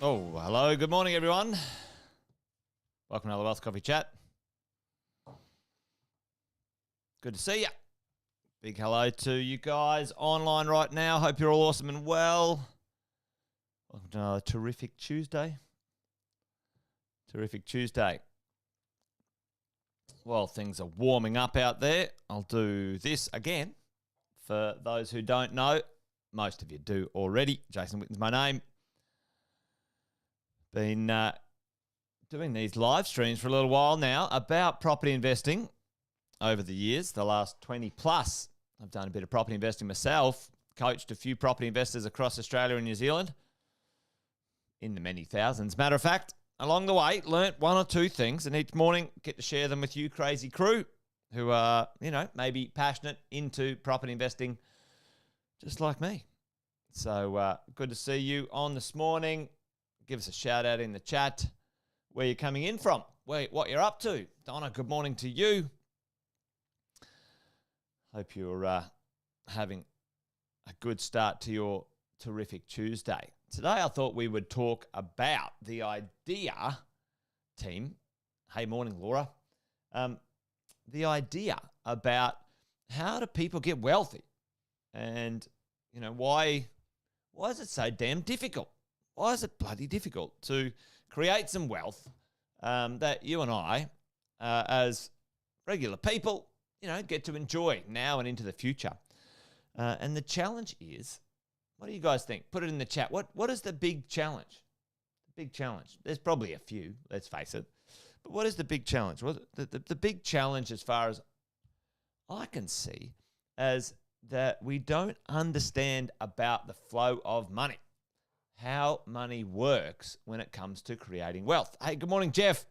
Oh, hello. Good morning, everyone. Welcome to the Wealth Coffee Chat. Good to see you. Big hello to you guys online right now. Hope you're all awesome and well. Welcome to another terrific Tuesday. Terrific Tuesday. Well, things are warming up out there. I'll do this again. For those who don't know, most of you do already. Jason Witten's my name. Been doing these live streams for a little while now about property investing over the years, the last 20 plus. I've done a bit of property investing myself, coached a few property investors across Australia and New Zealand in the many thousands. Matter of fact, along the way, learnt one or two things, and each morning get to share them with you crazy crew who are, maybe passionate into property investing just like me. So good to see you on this morning. Give us a shout out in the chat where you're coming in from, what you're up to. Donna, good morning to you. Hope you're having a good start to your terrific Tuesday. Today I thought we would talk about the idea, team. Hey, morning, Laura. The idea about how do people get wealthy, and why is it so damn difficult? Why is it bloody difficult to create some wealth that you and I, as regular people, get to enjoy now and into the future? And the challenge is, what do you guys think? Put it in the chat. What is the big challenge? The big challenge. There's probably a few, let's face it. But what is the big challenge? Well, the big challenge, as far as I can see, is that we don't understand about the flow of money. How money works when it comes to creating wealth. Hey, good morning, Jeff.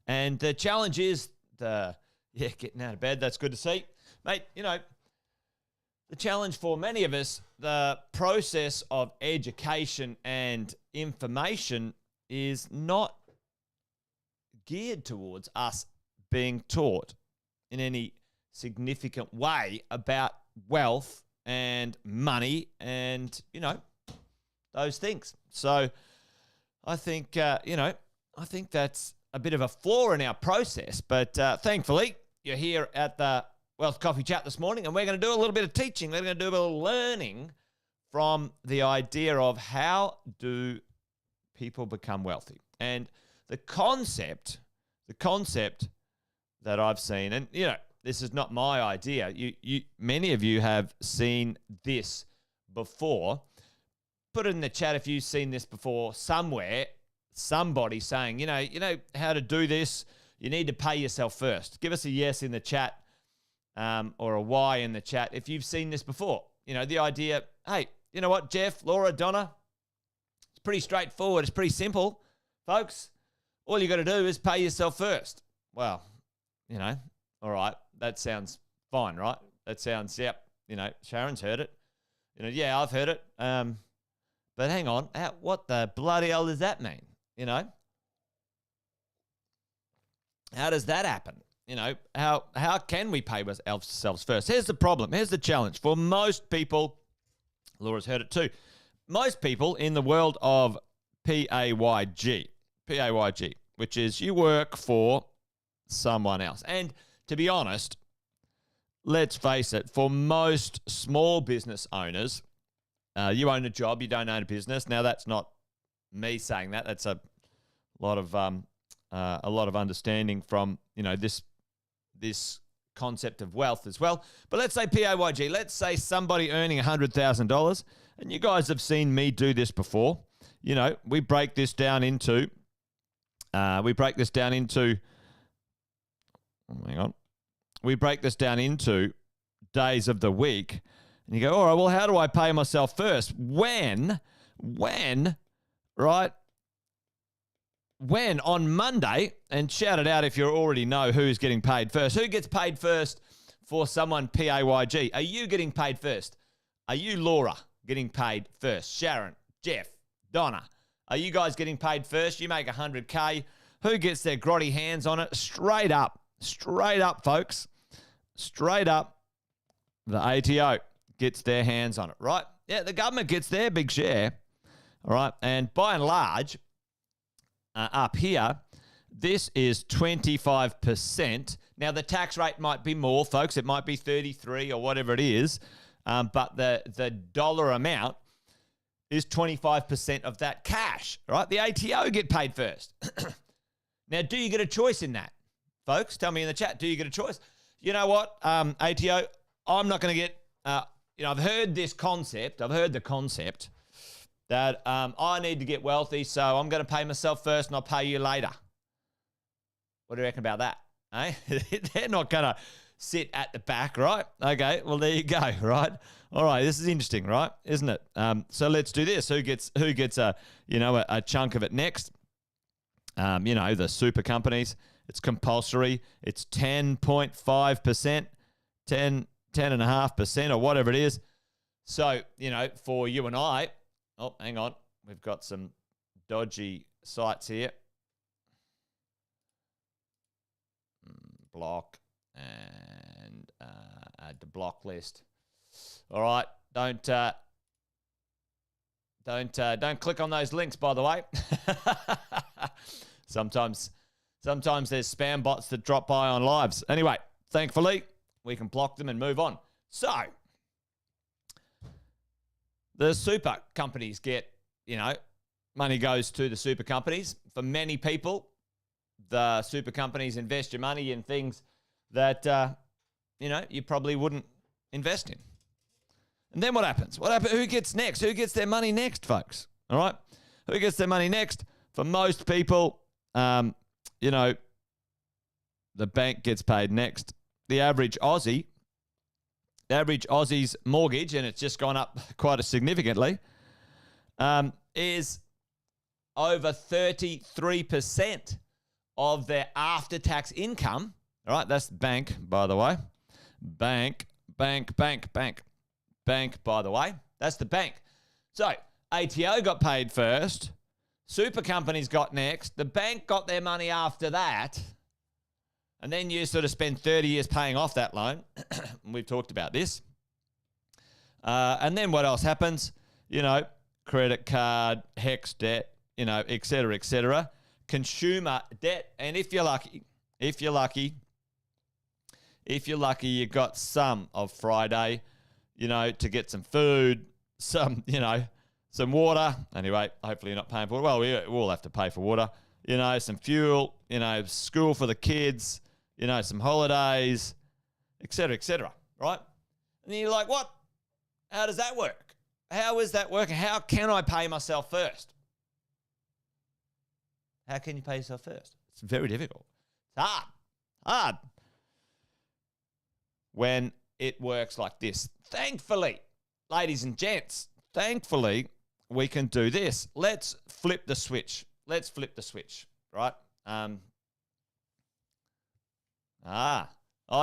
And the challenge is getting out of bed. That's good to see. Mate, the challenge for many of us, the process of education and information is not geared towards us being taught in any significant way about wealth and money and, those things. So I think, I think that's a bit of a flaw in our process. But thankfully, you're here at the Wealth Coffee Chat this morning, and we're going to do a little bit of teaching. We're going to do a bit of learning from the idea of how do people become wealthy. And the concept that I've seen, and, this is not my idea. Many of you have seen this before. Put it in the chat if you've seen this before somewhere. Somebody saying, how to do this. You need to pay yourself first. Give us a yes in the chat or a Y in the chat if you've seen this before. The idea, hey, you know what, Jeff, Laura, Donna, it's pretty straightforward. It's pretty simple. Folks, all you got to do is pay yourself first. Well, all right, that sounds fine, right? That sounds, yep, Sharon's heard it. Yeah, I've heard it. But hang on, what the bloody hell does that mean? How does that happen? How can we pay ourselves first? Here's the problem. Here's the challenge. For most people, Laura's heard it too, most people in the world of PAYG, which is you work for someone else. And to be honest, let's face it, for most small business owners, you own a job, you don't own a business. Now, that's not me saying that. That's a lot of understanding from this concept of wealth as well. But let's say PAYG. Let's say somebody earning $100,000, and you guys have seen me do this before. We break this down into. We break this down into days of the week. And you go, all right, well, how do I pay myself first? When on Monday, and shout it out if you already know who's getting paid first. Who gets paid first for someone PAYG? Are you getting paid first? Are you, Laura, getting paid first? Sharon, Jeff, Donna, are you guys getting paid first? You make 100K. Who gets their grotty hands on it? Straight up, folks. Straight up, the ATO gets their hands on it, right? Yeah, the government gets their big share. All right. And by and large, up here, this is 25%. Now, the tax rate might be more, folks. It might be 33 or whatever it is. But the dollar amount is 25% of that cash, right? The ATO get paid first. Now, do you get a choice in that? Folks, tell me in the chat, do you get a choice? You know what, ATO, I'm not going to get, I've heard this concept. I've heard the concept that I need to get wealthy, so I'm going to pay myself first and I'll pay you later. What do you reckon about that? Eh? They're not going to sit at the back, right? Okay, well, there you go, right? All right, this is interesting, right? Isn't it? So let's do this. Who gets a chunk of it next? The super companies. It's compulsory. It's 10.5%, 10.5% or whatever it is. So, for you and I, oh, hang on. We've got some dodgy sites here. Block and add to block list. All right. Don't click on those links, by the way. Sometimes there's spam bots that drop by on lives. Anyway, thankfully, we can block them and move on. So, the super companies get, money goes to the super companies. For many people, the super companies invest your money in things that, you probably wouldn't invest in. And then what happens? Who gets next? Who gets their money next, folks? All right? Who gets their money next? For most people, the bank gets paid next. The average Aussie's mortgage, and it's just gone up quite significantly, is over 33% of their after-tax income. All right, that's bank, by the way. Bank, by the way. That's the bank. So, ATO got paid first. Super companies got next. The bank got their money after that. And then you sort of spend 30 years paying off that loan. We've talked about this. And then what else happens? Credit card, HEX debt, et cetera, et cetera. Consumer debt. And if you're lucky, you got some of Friday, to get some food, some water. Anyway, hopefully you're not paying for it. Well, we all have to pay for water. Some fuel, school for the kids, some holidays, et cetera, right? And then you're like, what? How does that work? How is that working? How can I pay myself first? How can you pay yourself first? It's very difficult. It's hard. When it works like this. Thankfully, ladies and gents, we can do this. Let's flip the switch. Right?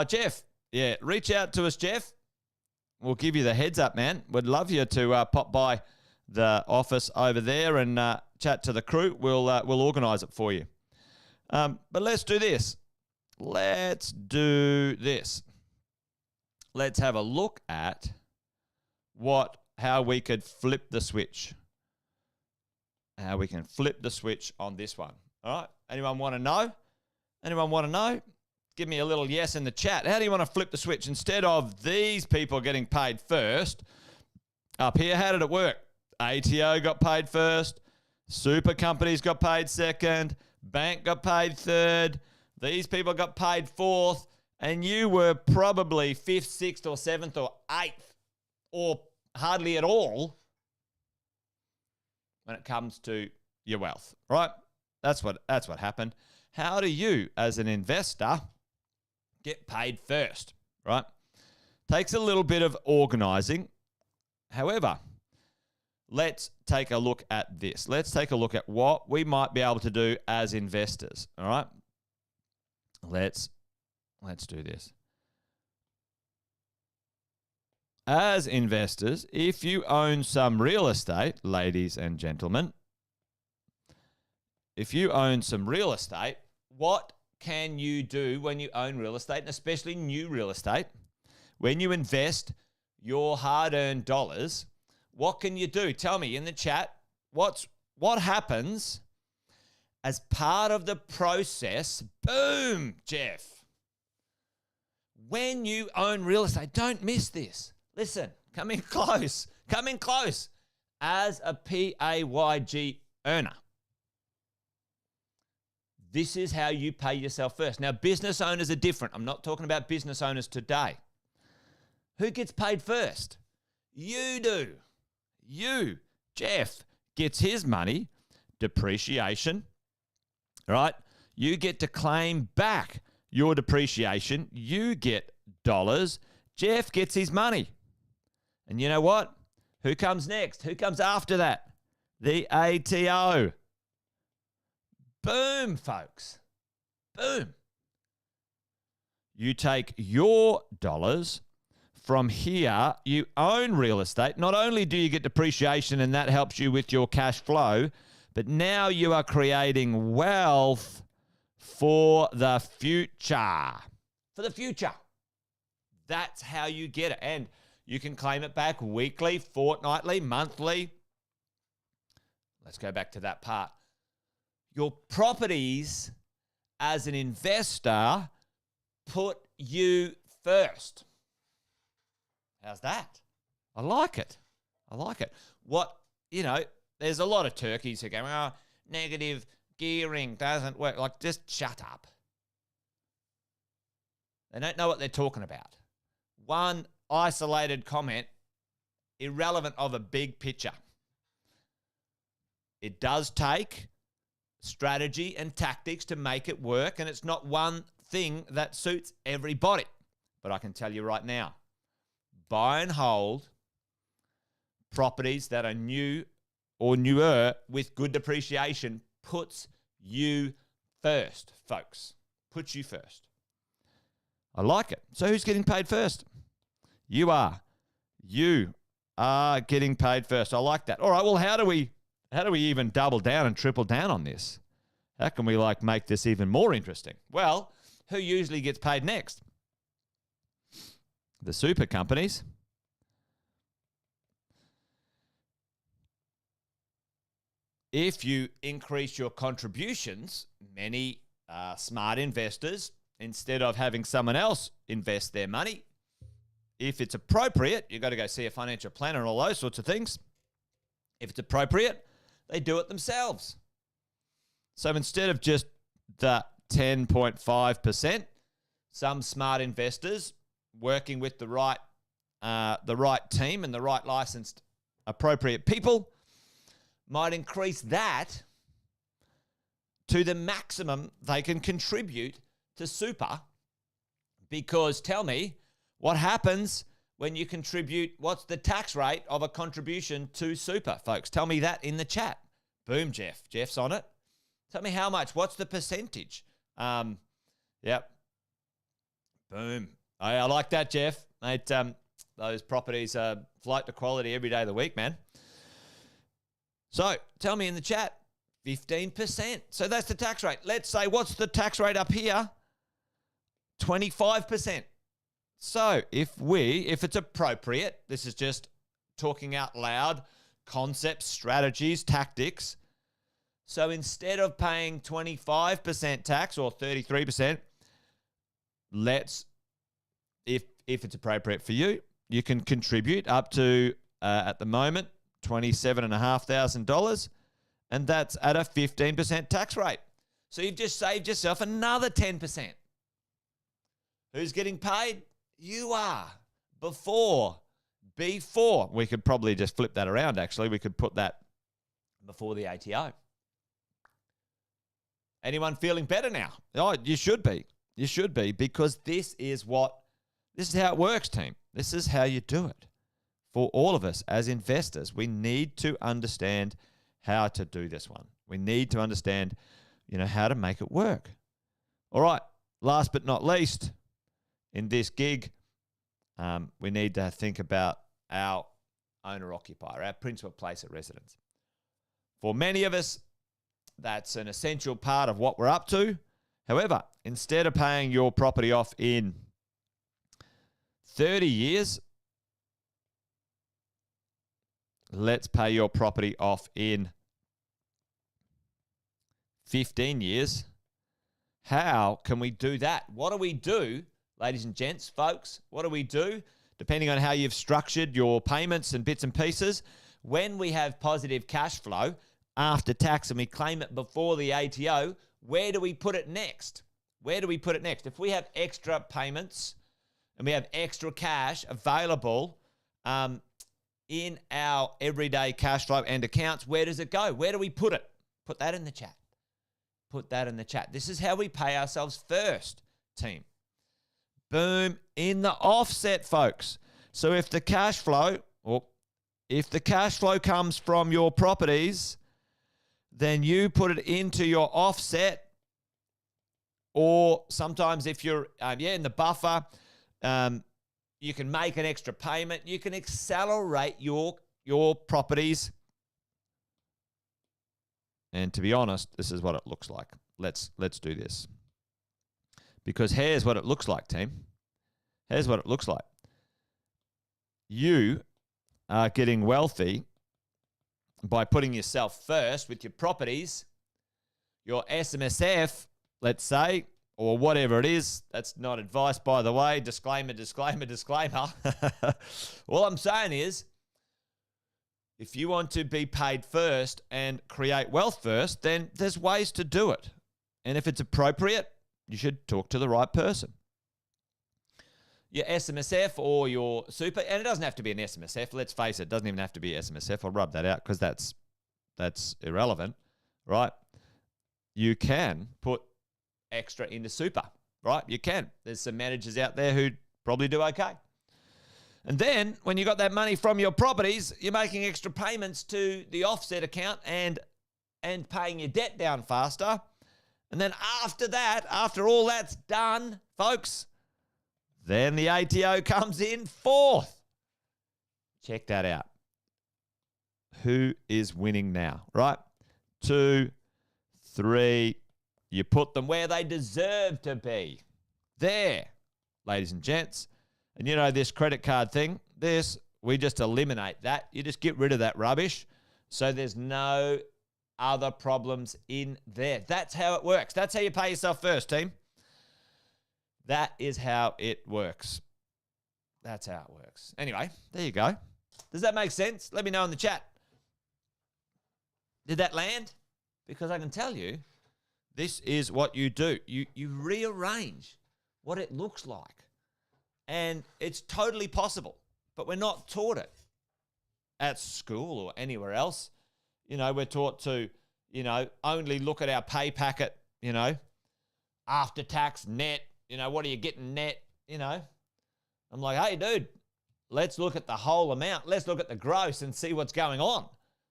Jeff. Yeah, reach out to us, Jeff. We'll give you the heads up, man. We'd love you to pop by the office over there and chat to the crew. We'll organise it for you. But let's do this. Let's have a look at how we could flip the switch. How we can flip the switch on this one. All right. Anyone want to know? Give me a little yes in the chat. How do you want to flip the switch? Instead of these people getting paid first, up here, how did it work? ATO got paid first. Super companies got paid second. Bank got paid third. These people got paid fourth. And you were probably fifth, sixth, or seventh, or eighth, or hardly at all when it comes to your wealth, right? That's what happened. How do you, as an investor, get paid first, right? Takes a little bit of organising. However, let's take a look at this. Let's take a look at what we might be able to do as investors, all right? Let's do this. As investors, if you own some real estate, ladies and gentlemen, what can you do when you own real estate, and especially new real estate? When you invest your hard-earned dollars, what can you do? Tell me in the chat. what happens as part of the process? Boom, Jeff. When you own real estate, don't miss this. Listen, come in close. Come in close. As a PAYG earner, this is how you pay yourself first. Now, business owners are different. I'm not talking about business owners today. Who gets paid first? You do. You, Jeff, gets his money, depreciation, right? You get to claim back your depreciation. You get dollars. Jeff gets his money. And you know what? Who comes next? Who comes after that? The ATO. Boom, folks. Boom. You take your dollars. From here, you own real estate. Not only do you get depreciation and that helps you with your cash flow, but now you are creating wealth for the future. For the future. That's how you get it. And you can claim it back weekly, fortnightly, monthly. Let's go back to that part. Your properties as an investor put you first. How's that? I like it. I like it. There's a lot of turkeys who go, oh, negative gearing doesn't work. Like, just shut up. They don't know what they're talking about. One isolated comment, irrelevant of a big picture. It does take strategy and tactics to make it work, and it's not one thing that suits everybody. But I can tell you right now, buy and hold properties that are new or newer with good depreciation puts you first, folks. Puts you first. I like it. So who's getting paid first? You are. You are getting paid first. I like that. All right, well, how do we even double down and triple down on this? How can we make this even more interesting? Well, who usually gets paid next? The super companies. If you increase your contributions, many smart investors, instead of having someone else invest their money, if it's appropriate, you've got to go see a financial planner and all those sorts of things. If it's appropriate, they do it themselves. So instead of just the 10.5%, some smart investors working with the right team and the right licensed appropriate people might increase that to the maximum they can contribute to super. Because tell me, what happens when you contribute? What's the tax rate of a contribution to super, folks? Tell me that in the chat. Boom, Jeff. Jeff's on it. Tell me how much. What's the percentage? Yep. Boom. I like that, Jeff. Mate, those properties flight to quality every day of the week, man. So tell me in the chat, 15%. So that's the tax rate. Let's say, what's the tax rate up here? 25%. So if it's appropriate, this is just talking out loud, concepts, strategies, tactics. So instead of paying 25% tax or 33%, if it's appropriate for you, you can contribute up to, at the moment, $27,500, and that's at a 15% tax rate. So you've just saved yourself another 10%. Who's getting paid? You are. Before. We could probably just flip that around, actually. We could put that before the ATO. Anyone feeling better now? Oh, you should be. You should be, because this is how it works, team. This is how you do it. For all of us as investors, we need to understand how to do this one. We need to understand, how to make it work. All right. Last but not least, in this gig, we need to think about our owner-occupier, our principal place of residence. For many of us, that's an essential part of what we're up to. However, instead of paying your property off in 30 years, let's pay your property off in 15 years. How can we do that? What do we do, ladies and gents, folks? What do we do, depending on how you've structured your payments and bits and pieces? When we have positive cash flow after tax and we claim it before the ATO, where do we put it next? Where do we put it next? If we have extra payments and we have extra cash available in our everyday cash flow and accounts, where does it go? Where do we put it? Put that in the chat. Put that in the chat. This is how we pay ourselves first, team. Boom, in the offset, folks. So if the cash flow, comes from your properties, then you put it into your offset. Or sometimes if you're in the buffer, you can make an extra payment. You can accelerate your properties. And to be honest, this is what it looks like. Let's do this. Because here's what it looks like, team. Here's what it looks like. You are getting wealthy by putting yourself first with your properties, your SMSF, let's say, or whatever it is. That's not advice, by the way. Disclaimer, disclaimer, disclaimer. All I'm saying is, if you want to be paid first and create wealth first, then there's ways to do it. And if it's appropriate, you should talk to the right person. Your SMSF or your super, and it doesn't have to be an SMSF. Let's face it, it doesn't even have to be SMSF. I'll rub that out because that's irrelevant, right? You can put extra into super, right? You can. There's some managers out there who probably do okay. And then when you got that money from your properties, you're making extra payments to the offset account and paying your debt down faster. And then after that, after all that's done, folks, then the ATO comes in fourth. Check that out. Who is winning now, right? 2, 3. You put them where they deserve to be. There, ladies and gents. And you know this credit card thing, we just eliminate that. You just get rid of that rubbish so there's no other problems in there. That's how it works. That's how you pay yourself first, team. That is how it works. That's how it works. Anyway, there you go. Does that make sense? Let me know in the chat. Did that land? Because I can tell you, this is what you do. You rearrange what it looks like. And it's totally possible, but we're not taught it at school or anywhere else. You know, we're taught to, only look at our pay packet, after tax, net, what are you getting net, I'm like, hey, dude, let's look at the whole amount. Let's look at the gross and see what's going on.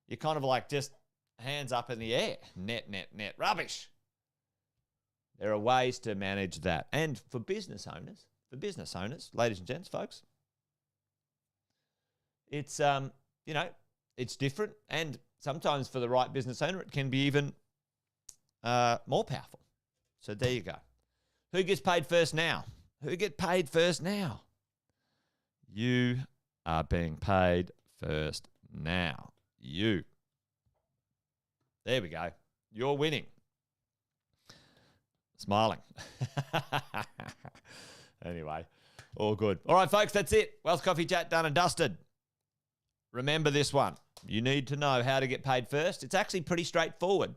You're kind of like just hands up in the air. Net, net, net. Rubbish. There are ways to manage that. And for business owners, ladies and gents, folks, it's, it's different. And sometimes for the right business owner, it can be even more powerful. So there you go. Who gets paid first now? Who get paid first now? You are being paid first now. You. There we go. You're winning. Smiling. Anyway, all good. All right, folks, that's it. Wealth Coffee Chat done and dusted. Remember this one. You need to know how to get paid first. It's actually pretty straightforward,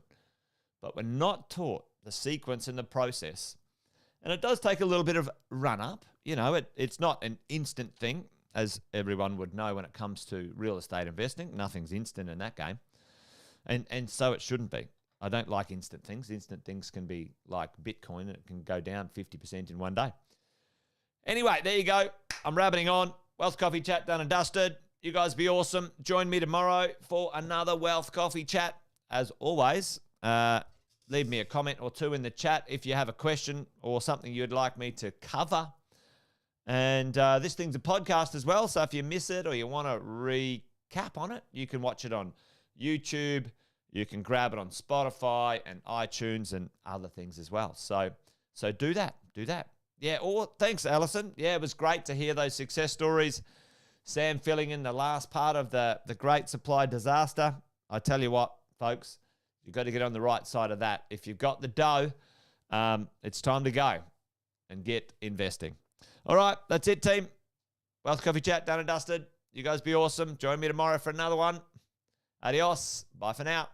but we're not taught the sequence and the process. And it does take a little bit of run-up. It's not an instant thing, as everyone would know when it comes to real estate investing. Nothing's instant in that game. And so it shouldn't be. I don't like instant things. Instant things can be like Bitcoin, and it can go down 50% in one day. Anyway, there you go. I'm rabbiting on. Wealth Coffee Chat done and dusted. You guys be awesome. Join me tomorrow for another Wealth Coffee Chat. As always, leave me a comment or two in the chat if you have a question or something you'd like me to cover. And this thing's a podcast as well, so if you miss it or you want to recap on it, you can watch it on YouTube. You can grab it on Spotify and iTunes and other things as well. So do that. Yeah, thanks, Alison. Yeah, it was great to hear those success stories. Sam filling in the last part of the great supply disaster. I tell you what, folks, you've got to get on the right side of that. If you've got the dough, it's time to go and get investing. All right, that's it, team. Wealth Coffee Chat, done and dusted. You guys be awesome. Join me tomorrow for another one. Adios. Bye for now.